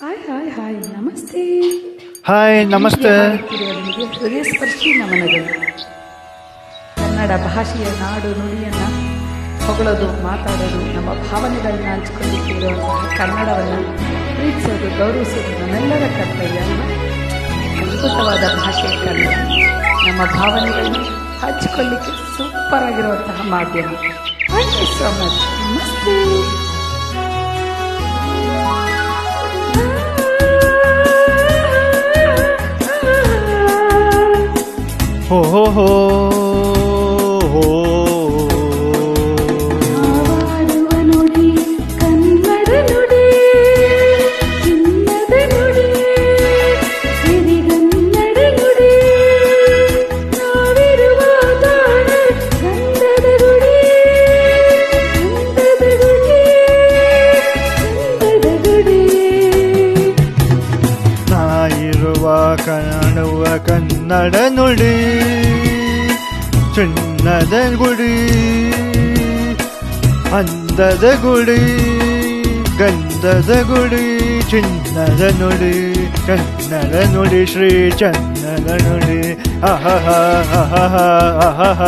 Hi ನಮಸ್ತೆ. Hi ನಮಸ್ತೆ. ನಿಮಗೆ ಹೃದಯ ಸ್ಪರ್ಶಿ ನಮನಗಳು. ಕನ್ನಡ ಭಾಷೆಯ ನಾಡು ನುಡಿಯನ್ನು ಹೊಗಳೋದು, ಮಾತಾಡೋದು, ನಮ್ಮ ಭಾವನೆಗಳನ್ನ ಹಂಚಿಕೊಂಡಿರುವಂತಹ ಕನ್ನಡವನ್ನು ಪ್ರೀತಿಸೋದು, ಗೌರವಿಸೋದು ನಮ್ಮೆಲ್ಲರ ಕರ್ತವ್ಯ ಅಲ್ವಾ? ಅದ್ಭುತವಾದ ಭಾಷೆ ಕನ್ನಡ. ನಮ್ಮ ಭಾವನೆಗಳನ್ನ ಹಂಚಿಕೊಳ್ಳಿಕ್ಕೆ ಸೂಪರ್ ಆಗಿರುವಂತಹ ಮಾಧ್ಯಮ. Thank you so much. ನಮಸ್ತೆ. ಹೋ ಹೋ ಹೋ ಹೋ ಆಡುವ ನುಡಿ ಕನ್ನಡ ನುಡಿ, ಚಿನ್ನದ ನುಡಿ, ಸಿರಿಗನ್ನಡ ನುಡಿ, ನಾವಿರುವ ತಾಣ ಗಂಧದ ಗುಡಿ, ಗಂಧದ ಗುಡಿ, ಗಂಧದ ಗುಡಿ. ನಾಯಿರುವ ಕಾಣುವ ಕನ್ನಡ ನುಡಿ, ಚಿನ್ನದ ಗುಡಿ, ಅಂದದ ಗುಡಿ, ಗಂಧದ ಗುಡಿ, ಚಿನ್ನದ ನುಡಿ, ಕನ್ನಡ ನುಡಿ, ಶ್ರೀ ಚನ್ನದ ನುಡಿ. ಅಹಹ ಅಹಹ ಅಹಹ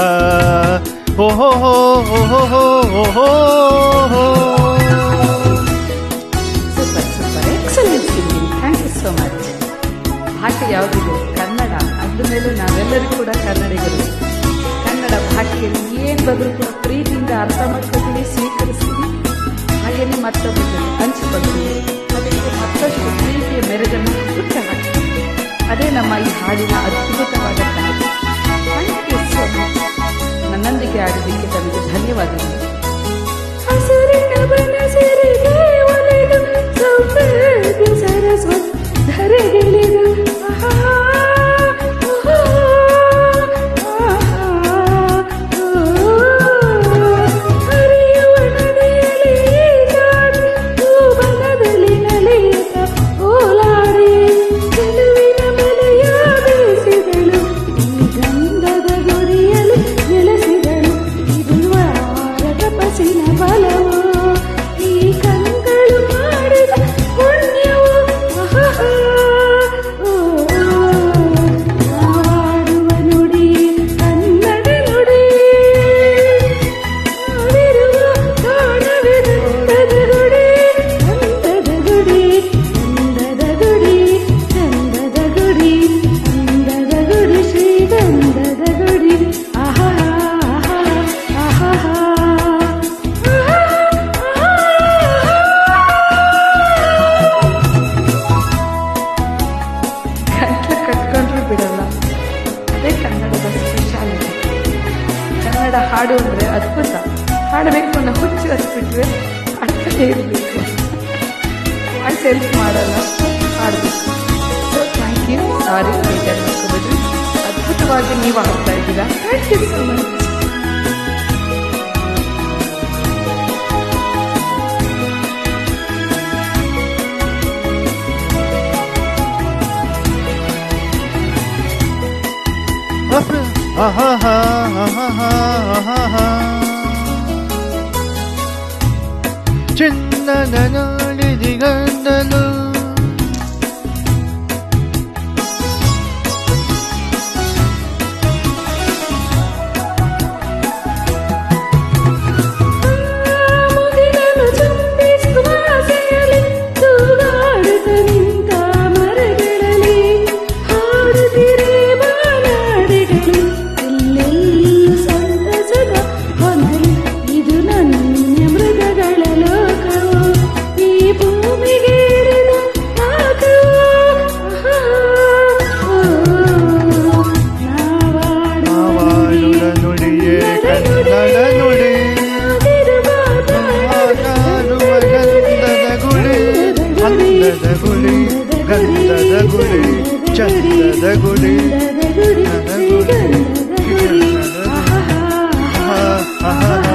ಹೋ ಹೋ ಹೋ ಹೋ ಹೋ ಹೋ ಹೋ. Super super, excellent singing. Thank you so much. ಭಾಷೆ ಯಾವುದಿದೆ? ಕನ್ನಡ. ಅದ್ರ ಮೇಲೂ ನಾವೆಲ್ಲರೂ ಕೂಡ ಕನ್ನಡಿಗರು. ಕನ್ನಡ ಭಾಷೆಯಲ್ಲಿ ಏನು ಬಂದರೂ ಕೂಡ ಪ್ರೀತಿಯಿಂದ ಅರ್ಥ ಮಾಡ್ಕೊತೀವಿ, ಸ್ವೀಕರಿಸ್ತೀವಿ, ಹಾಗೆಯೇ ಮತ್ತೊಬ್ಬರು ಹಂಚಿಕೊಳ್ತೀವಿ. ಅದಕ್ಕೆ ಮತ್ತಷ್ಟು ಪ್ರೀತಿಯ ಮೆರುಗನ್ನು ಹುಟ್ಟು ಹಾಕ್ತೀವಿ. ಅದೇ ನಮ್ಮ ಈ ಹಾಡಿನ ಅದ್ಭುತವಾದ Kannada. Thank you so much. ನನ್ನೊಂದಿಗೆ ಆಡಿದ್ದಕ್ಕೆ ತಮಗೆ ಧನ್ಯವಾದಗಳು. ಹಸುರಿನ ಬನಸಿರಿಗೆ ಒಲಿದು ಸೌಭಾಗ್ಯ ಸರಸ್ವತಿ ಧರೆಗಿಳಿದು ಹರಿಯುವ ನದಿಯಲ್ಲಿ ಜಾಡಿ ಭೂಬಲದಲ್ಲಿ ನಲಿಯುತ್ತ ಓಲಾಡಿ ಗೆಲುವಿನ ಬೆಲೆಯ ಬೀಸಿದಳು, ಈ ಗಂಧದ ಗುಡಿಯಲ್ಲಿ ನೆಲೆಸಿದಳು. ಇದು ವಾರದ ಪಸಿನ ಬಲವು, ಈ ಕಂಗಳು ಮಾಡಿದ ಪುಣ್ಯವು. ಆಡುವ ನುಡಿ ಕನ್ನಡ ನುಡಿ, ನಾವಿರುವ ತಾಣವೇ ಗಂಧದ ಗುಡಿ, ಗಂಧದ ಗುಡಿ, ಗಂಧದ ಗುಡಿ, ಗಂಧದ ಗುಡಿ, ಗಂಧದ ಗುಡಿ, ಶ್ರೀ ಗಂಧದ ಗುಡಿ. ಆಹಾ ಆಹಾ ಆಹಾ. ಗಂಟಲು ಕಟ್ಕೊಂಡ್ರು ಬಿಡಲ್ಲ. ಅದೇ ಕನ್ನಡದ ಸ್ಪೆಷಾಲಿಟಿ. ಕನ್ನಡ ಹಾಡು ಅಂದರೆ ಅದ್ಭುತ. ಹಾಡಬೇಕು ಅನ್ನೋ ಹುಚ್ಚು ಹತ್ಬಿಟ್ರೆ ಹಾಡ್ತಾನೆ ಇರಬೇಕು. ವಾಯ್ಸ್ ಹೆಲ್ಪ್ ಮಾಡಲ್ಲ, ಹಾಡಬೇಕು. So thank you. ಸಾರಿ, ಬೇಜಾರು ಮಾಡ್ಕೊಬೇಡ್ರಿ. ಅದ್ಭುತವಾಗಿ ನೀವು ಹಾಡ್ತಾ ಇದ್ದೀರಾ. Thank you so much. ಚಿನ್ನದ ನುಡಿ ಗಂಧಲು ಮುಗಿಲನ್ನು ಚುಂಬಿಸುವ ಆಸೆಯಲ್ಲಿ ತೂಗಾಡುತ್ತ ನಿಂತ ಮರಗಳಲ್ಲಿ ಹಾಡುತ್ತಿರೆ ಬಾನಾಡಿಗಳು. ಎಲ್ಲೆಲ್ಲೂ ಸಂತಸದ ಹೊನಲು, ಇದು ನನ್ನ ಮೃಗಗಳ ಲೋಕವು, ಈ ಭೂಮಿಗೆ ಇಳಿದ ಪಾಕವು. ನಾವಾಡುವ ನುಡಿಯೇ ಕನ್ನಡ ನುಡಿ, ಮಾತಾಡುವ ಗಂಧದ ಗುಡಿ, ಅಂದದ ಗುಡಿ, ಗಂಧದ ಗುಡಿ, ಚಂದದ ಗುಡಿ, ನನ್ನ ಗುಡಿ, ಆಹಾ ಆಹಾ.